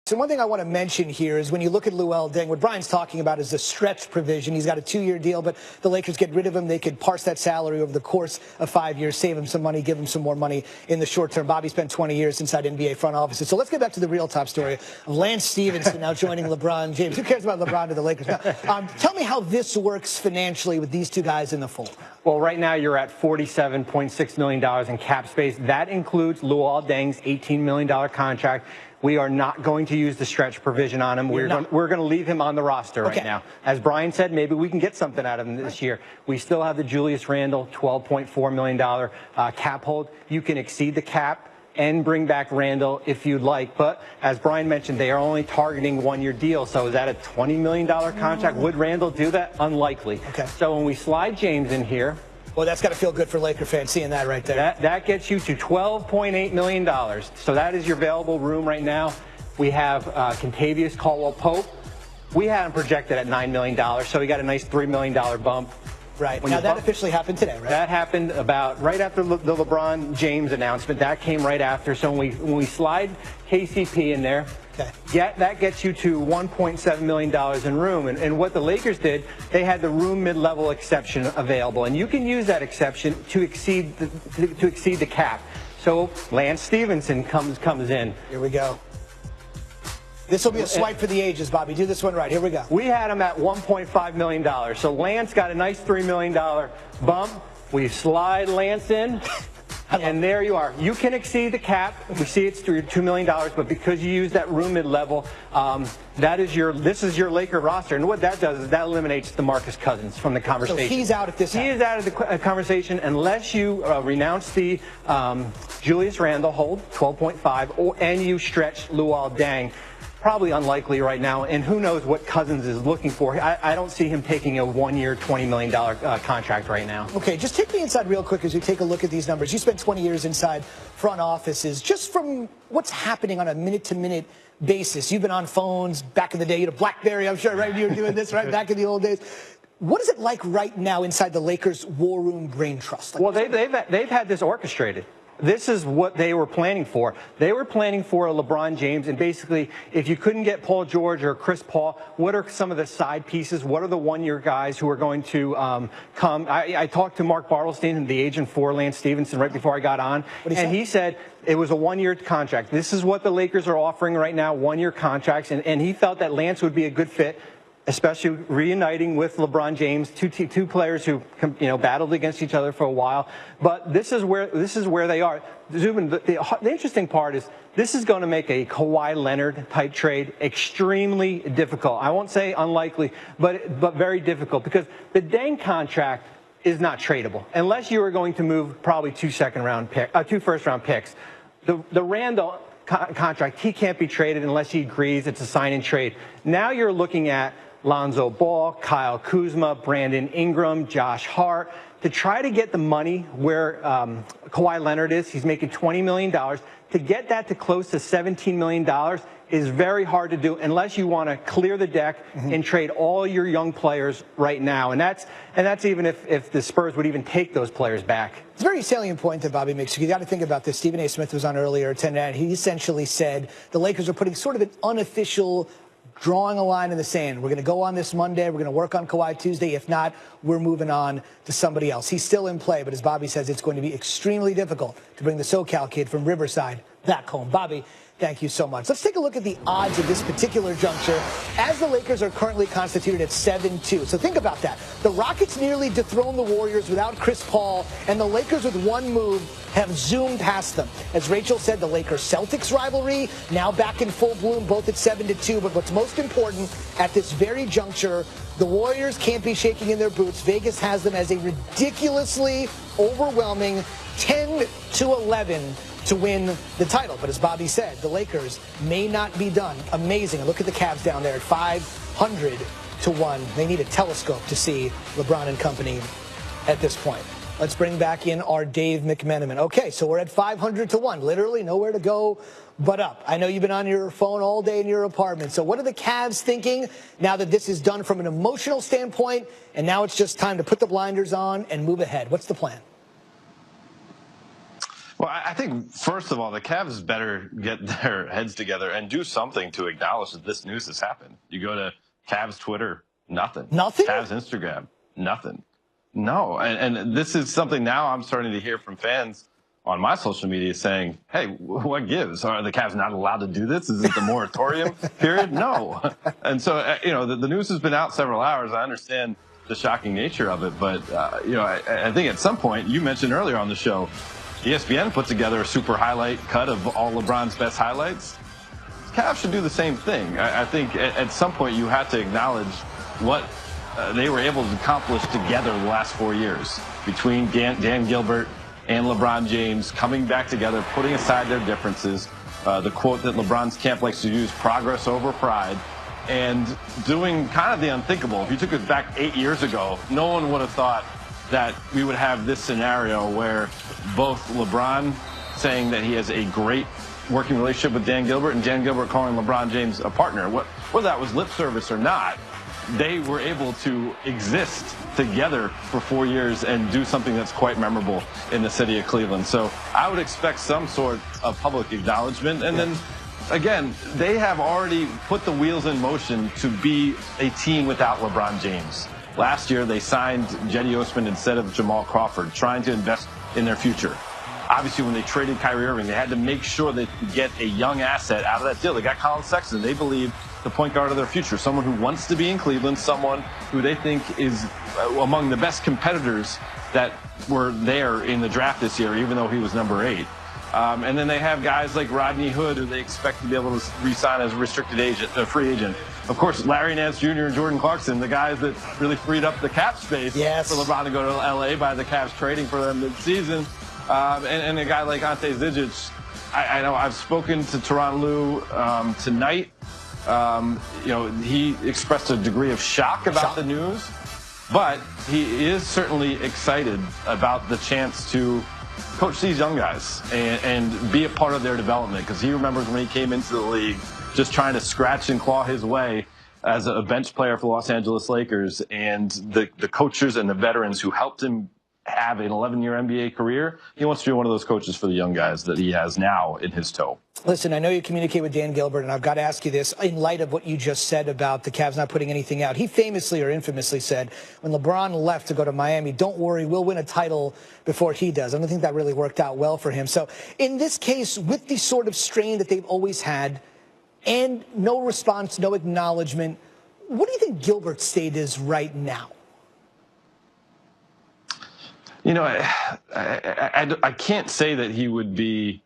So one thing I want to mention here is when you look at Luol Deng, what Brian's talking about is the stretch provision. He's got a 2-year deal, but the Lakers get rid of him. They could parse that salary over the course of 5 years, save him some money, give him some more money in the short term. Bobby spent 20 years inside NBA front offices. So let's get back to the real top story of Lance Stevenson now joining LeBron James. Who cares about LeBron to the Lakers? Now, tell me how this works financially with these two guys in the fold. Well, right now you're at $47.6 million in cap space. That includes Luol Deng's $18 million contract. We are not going to use the stretch provision on him. We're going to leave him on the roster right now. As Brian said, maybe we can get something out of him this year. We still have the Julius Randle $12.4 million cap hold. You can exceed the cap and bring back Randle if you'd like. But as Brian mentioned, they are only targeting one-year deal. So is that a $20 million contract? Would Randle do that? Unlikely. So when we slide James in here, well, that's got to feel good for Laker fans seeing that right there. That gets you to $12.8 million. So that is your available room right now. We have Kentavious Caldwell-Pope. We had him projected at $9 million, so we got a nice $3 million bump. Right. Now, that officially happened today, right? That happened about right after the LeBron James announcement. That came right after. So when we slide KCP in there, that gets you to $1.7 million in room. And what the Lakers did, they had the room mid-level exception available. And you can use that exception to exceed the cap. So Lance Stevenson comes in. Here we go. This will be a swipe for the ages, Bobby. Do this one right. Here we go. We had him at $1.5 million. So Lance got a nice $3 million bump. We slide Lance in, and there you are. You can exceed the cap. We see it's $2 million, but because you use that room mid-level, this is your Laker roster. And what that does is that eliminates DeMarcus Cousins from the conversation. So he's out if this happens. He is out of the conversation unless you renounce the Julius Randle hold, 12.5, and you stretch Luol Deng. Probably unlikely right now, and who knows what Cousins is looking for. I don't see him taking a one-year, $20 million contract right now. Okay, just take me inside real quick as we take a look at these numbers. You spent 20 years inside front offices. Just from what's happening on a minute-to-minute basis, you've been on phones back in the day, BlackBerry, I'm sure, right? You were doing this, right, back in the old days. What is it like right now inside the Lakers' War Room Brain Trust? Well, they've had this orchestrated. This is what they were planning for. They were planning for a LeBron James, and basically, if you couldn't get Paul George or Chris Paul, what are some of the side pieces? What are the one-year guys who are going to come? I talked to Mark Bartelstein, the agent for Lance Stevenson, right before I got on, and he said it was a one-year contract. This is what the Lakers are offering right now, one-year contracts, and he felt that Lance would be a good fit, especially reuniting with LeBron James, two players who battled against each other for a while. But this is where they are. Zubin, the interesting part is this is going to make a Kawhi Leonard type trade extremely difficult. I won't say unlikely, but very difficult, because the Deng contract is not tradable unless you are going to move probably two first round picks. The Randle contract, he can't be traded unless he agrees it's a sign and trade. Now you're looking at Lonzo Ball, Kyle Kuzma, Brandon Ingram, Josh Hart, to try to get the money where Kawhi Leonard is. He's making $20 million. To get that to close to $17 million is very hard to do unless you want to clear the deck and trade all your young players right now. And that's even if the Spurs would even take those players back. It's a very salient point that Bobby makes. You got to think about this. Stephen A. Smith was on earlier at 10, and he essentially said the Lakers are putting sort of an unofficial drawing a line in the sand. We're going to go on this Monday. We're going to work on Kawhi Tuesday. If not, we're moving on to somebody else. He's still in play, but as Bobby says, it's going to be extremely difficult to bring the SoCal kid from Riverside back home. Bobby, thank you so much. Let's take a look at the odds of this particular juncture as the Lakers are currently constituted at 7-2. So think about that. The Rockets nearly dethroned the Warriors without Chris Paul, and the Lakers with one move have zoomed past them. As Rachel said, the Lakers-Celtics rivalry now back in full bloom, both at 7-2. But what's most important at this very juncture, the Warriors can't be shaking in their boots. Vegas has them as a ridiculously overwhelming 10-11 to win the title. But as Bobby said, the Lakers may not be done. Amazing. And look at the Cavs down there at 500-1. They need a telescope to see LeBron and company at this point. Let's bring back in our Dave McMenamin. Okay, so we're at 500-1. Literally nowhere to go but up. I know you've been on your phone all day in your apartment. So what are the Cavs thinking now that this is done from an emotional standpoint, and now it's just time to put the blinders on and move ahead? What's the plan? Well, I think, first of all, the Cavs better get their heads together and do something to acknowledge that this news has happened. You go to Cavs Twitter, nothing. Nothing? Cavs Instagram, nothing. No, and this is something now I'm starting to hear from fans on my social media saying, hey, what gives? Are the Cavs not allowed to do this? Is it the moratorium period? No. And so, the news has been out several hours. I understand the shocking nature of it, but, I think at some point, you mentioned earlier on the show, ESPN put together a super highlight cut of all LeBron's best highlights. Cavs should do the same thing. I think at some point you have to acknowledge what they were able to accomplish together the last 4 years between Dan Gilbert and LeBron James coming back together, putting aside their differences. The quote that LeBron's camp likes to use, progress over pride, and doing kind of the unthinkable. If you took it back 8 years ago, no one would have thought that we would have this scenario where both LeBron saying that he has a great working relationship with Dan Gilbert and Dan Gilbert calling LeBron James a partner. Whether that was lip service or not, they were able to exist together for 4 years and do something that's quite memorable in the city of Cleveland. So I would expect some sort of public acknowledgement. And then, again, they have already put the wheels in motion to be a team without LeBron James. Last year, they signed Jetty Osman instead of Jamal Crawford, trying to invest in their future. Obviously, when they traded Kyrie Irving, they had to make sure they could get a young asset out of that deal. They got Colin Sexton. They believe the point guard of their future, someone who wants to be in Cleveland, someone who they think is among the best competitors that were there in the draft this year, even though he was number 8. And then they have guys like Rodney Hood, who they expect to be able to re-sign as a free agent. Of course, Larry Nance Jr. and Jordan Clarkson, the guys that really freed up the cap space for LeBron to go to L.A. by the Cavs trading for them mid-season. And a guy like Ante Zizic. I know I've spoken to Tyronn Lue tonight. He expressed a degree of shock about the news, but he is certainly excited about the chance to coach these young guys and be a part of their development, because he remembers when he came into the league just trying to scratch and claw his way as a bench player for the Los Angeles Lakers, and the coaches and the veterans who helped him have an 11-year NBA career. He wants to be one of those coaches for the young guys that he has now in his toe. Listen, I know you communicate with Dan Gilbert, and I've got to ask you this in light of what you just said about the Cavs not putting anything out. He famously or infamously said when LeBron left to go to Miami, don't worry, we'll win a title before he does. I don't think that really worked out well for him. So in this case, with the sort of strain that they've always had and no response, no acknowledgement, what do you think Gilbert's state is right now? I can't say that he would be,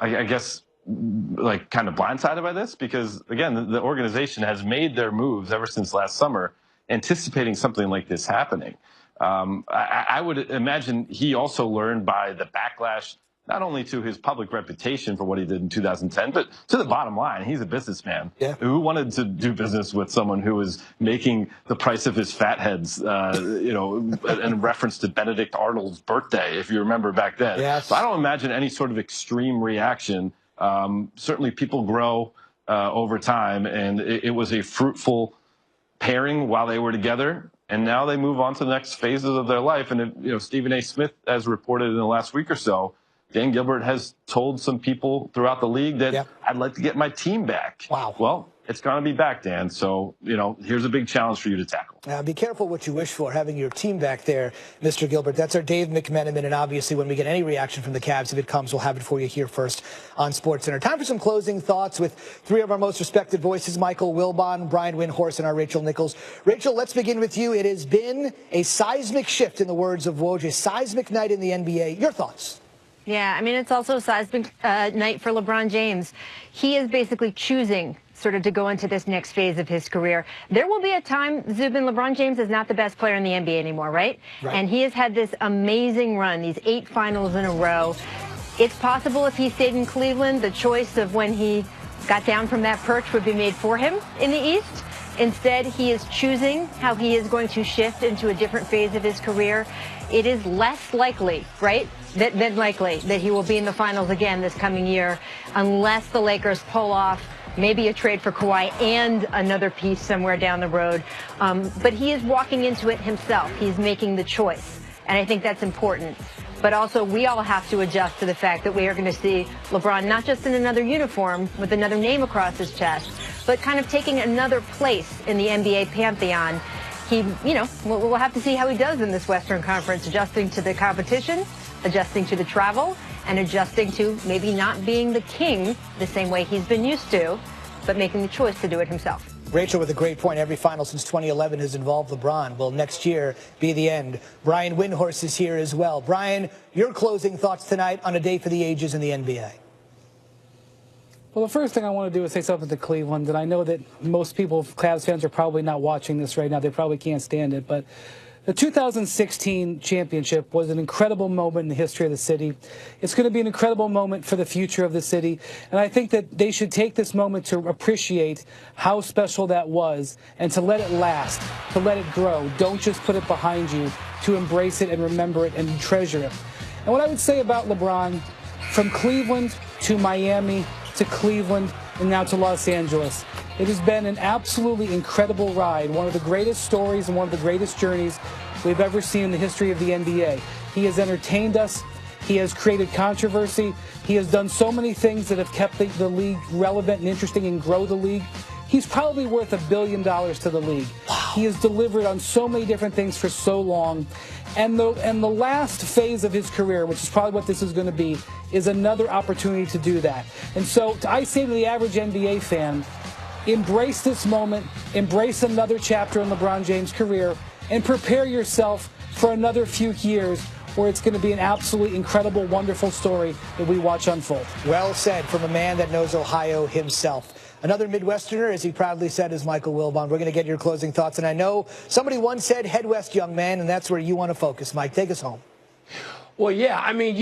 I guess, like kind of blindsided by this, because, again, the organization has made their moves ever since last summer, anticipating something like this happening. I would imagine he also learned by the backlash, not only to his public reputation for what he did in 2010, but to the bottom line. He's a businessman who wanted to do business with someone who was making the price of his fatheads, in reference to Benedict Arnold's birthday, if you remember back then. Yes. So I don't imagine any sort of extreme reaction. Certainly people grow over time, and it was a fruitful pairing while they were together. And now they move on to the next phases of their life. And, Stephen A. Smith has reported in the last week or so, Dan Gilbert has told some people throughout the league that I'd like to get my team back. Wow. Well, it's going to be back, Dan. So, here's a big challenge for you to tackle. Now, be careful what you wish for, having your team back there, Mr. Gilbert. That's our Dave McMenamin, and obviously when we get any reaction from the Cavs, if it comes, we'll have it for you here first on SportsCenter. Time for some closing thoughts with three of our most respected voices, Michael Wilbon, Brian Windhorst, and our Rachel Nichols. Rachel, let's begin with you. It has been a seismic shift, in the words of Woj, a seismic night in the NBA. Your thoughts? Yeah, I mean, it's also a seismic night for LeBron James. He is basically choosing sort of to go into this next phase of his career. There will be a time, Zubin, LeBron James is not the best player in the NBA anymore, right? And he has had this amazing run, these 8 finals in a row. It's possible if he stayed in Cleveland, the choice of when he got down from that perch would be made for him in the East. Instead, he is choosing how he is going to shift into a different phase of his career. It is less likely, right, than likely that he will be in the finals again this coming year, unless the Lakers pull off maybe a trade for Kawhi and another piece somewhere down the road. But he is walking into it himself. He's making the choice. And I think that's important. But also, we all have to adjust to the fact that we are going to see LeBron not just in another uniform with another name across his chest, but kind of taking another place in the NBA pantheon. We'll have to see how he does in this Western Conference, adjusting to the competition, adjusting to the travel, and adjusting to maybe not being the king the same way he's been used to, but making the choice to do it himself. Rachel with a great point. Every final since 2011 has involved LeBron. Will next year be the end? Brian Windhorst is here as well. Brian, your closing thoughts tonight on a day for the ages in the NBA. Well, the first thing I want to do is say something to Cleveland, and I know that most people, Cavs fans, are probably not watching this right now. They probably can't stand it, but the 2016 championship was an incredible moment in the history of the city. It's going to be an incredible moment for the future of the city, and I think that they should take this moment to appreciate how special that was and to let it last, to let it grow. Don't just put it behind you, to embrace it and remember it and treasure it. And what I would say about LeBron, from Cleveland to Miami to Cleveland and now to Los Angeles, it has been an absolutely incredible ride, one of the greatest stories and one of the greatest journeys we've ever seen in the history of the NBA. He has entertained us. He has created controversy. He has done so many things that have kept the league relevant and interesting and grow the league. He's probably worth $1 billion to the league. Wow. He has delivered on so many different things for so long. And the last phase of his career, which is probably what this is going to be, is another opportunity to do that. And so I say to the average NBA fan, embrace this moment, embrace another chapter in LeBron James' career, and prepare yourself for another few years where it's going to be an absolutely incredible, wonderful story that we watch unfold. Well said from a man that knows Ohio himself. Another Midwesterner, as he proudly said, is Michael Wilbon. We're going to get your closing thoughts. And I know somebody once said, head west, young man, and that's where you want to focus. Mike, take us home. Well, yeah, I mean,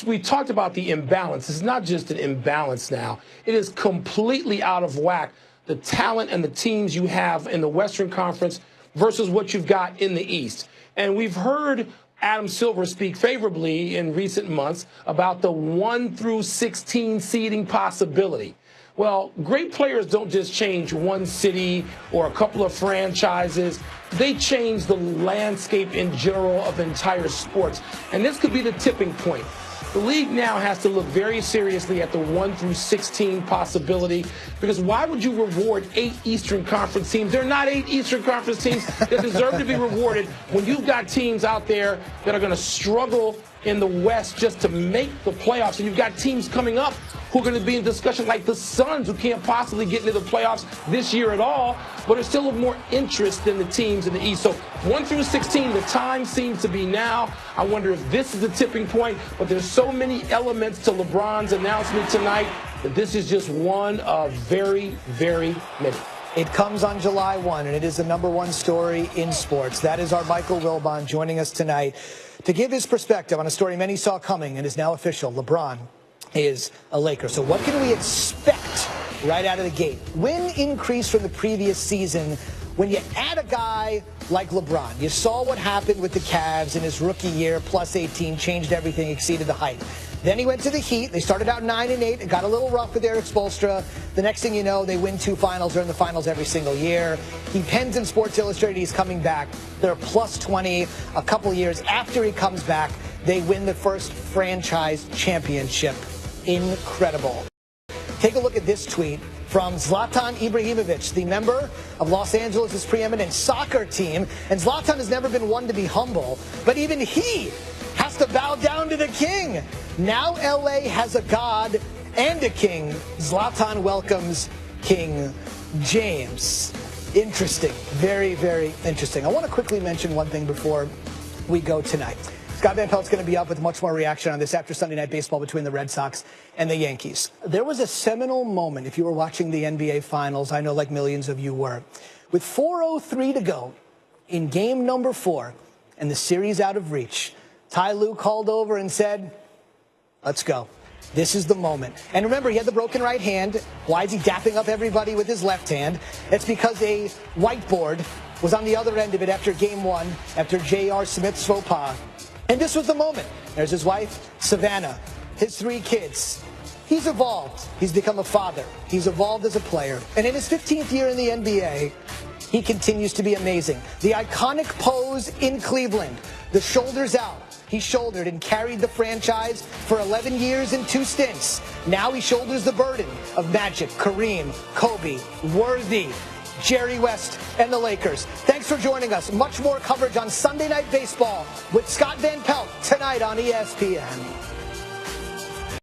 we talked about the imbalance. It's not just an imbalance now. It is completely out of whack, the talent and the teams you have in the Western Conference versus what you've got in the East. And we've heard Adam Silver speak favorably in recent months about the 1 through 16 seeding possibility. Well, great players don't just change one city or a couple of franchises. They change the landscape in general of entire sports. And this could be the tipping point. The league now has to look very seriously at the 1 through 16 possibility, because why would you reward 8 Eastern Conference teams? There are not 8 Eastern Conference teams that deserve to be rewarded when you've got teams out there that are going to struggle in the West just to make the playoffs. And you've got teams coming up who are going to be in discussion like the Suns, who can't possibly get into the playoffs this year at all, but are still of more interest than the teams in the East. So 1 through 16, the time seems to be now. I wonder if this is the tipping point, but there's so many elements to LeBron's announcement tonight that this is just one of very, very many. It comes on July 1, and it is the #1 story in sports. That is our Michael Wilbon joining us tonight to give his perspective on a story many saw coming and is now official. LeBron is a Laker. So what can we expect right out of the gate? Win increase from the previous season. When you add a guy like LeBron, you saw what happened with the Cavs in his rookie year, plus 18, changed everything, exceeded the hype. Then he went to the Heat. They started out 9-8. It got a little rough with Eric Spoelstra. The next thing you know, they win 2 finals. They're in the finals every single year. He pens in Sports Illustrated he's coming back. They're plus 20 a couple years after he comes back. They win the first franchise championship. Incredible. Take a look at this tweet from Zlatan Ibrahimovic, the member of Los Angeles' preeminent soccer team. And Zlatan has never been one to be humble, but even he has to bow down to the king. Now LA has a god and a king. Zlatan welcomes King James. Interesting. Very, very interesting. I want to quickly mention one thing before we go tonight. Scott Van Pelt's going to be up with much more reaction on this after Sunday Night Baseball between the Red Sox and the Yankees. There was a seminal moment, if you were watching the NBA Finals, I know like millions of you were, with 4:03 to go in game number 4 and the series out of reach. Ty Lue called over and said, let's go. This is the moment. And remember, he had the broken right hand. Why is he dapping up everybody with his left hand? It's because a whiteboard was on the other end of it after game 1, after J.R. Smith's faux pas. And this was the moment. There's his wife, Savannah, his 3 kids. He's evolved. He's become a father. He's evolved as a player. And in his 15th year in the NBA, he continues to be amazing. The iconic pose in Cleveland, the shoulders out. He shouldered and carried the franchise for 11 years in 2 stints. Now he shoulders the burden of Magic, Kareem, Kobe, Worthy, Jerry West, and the Lakers. Thanks for joining us. Much more coverage on Sunday Night Baseball with Scott Van Pelt tonight on ESPN.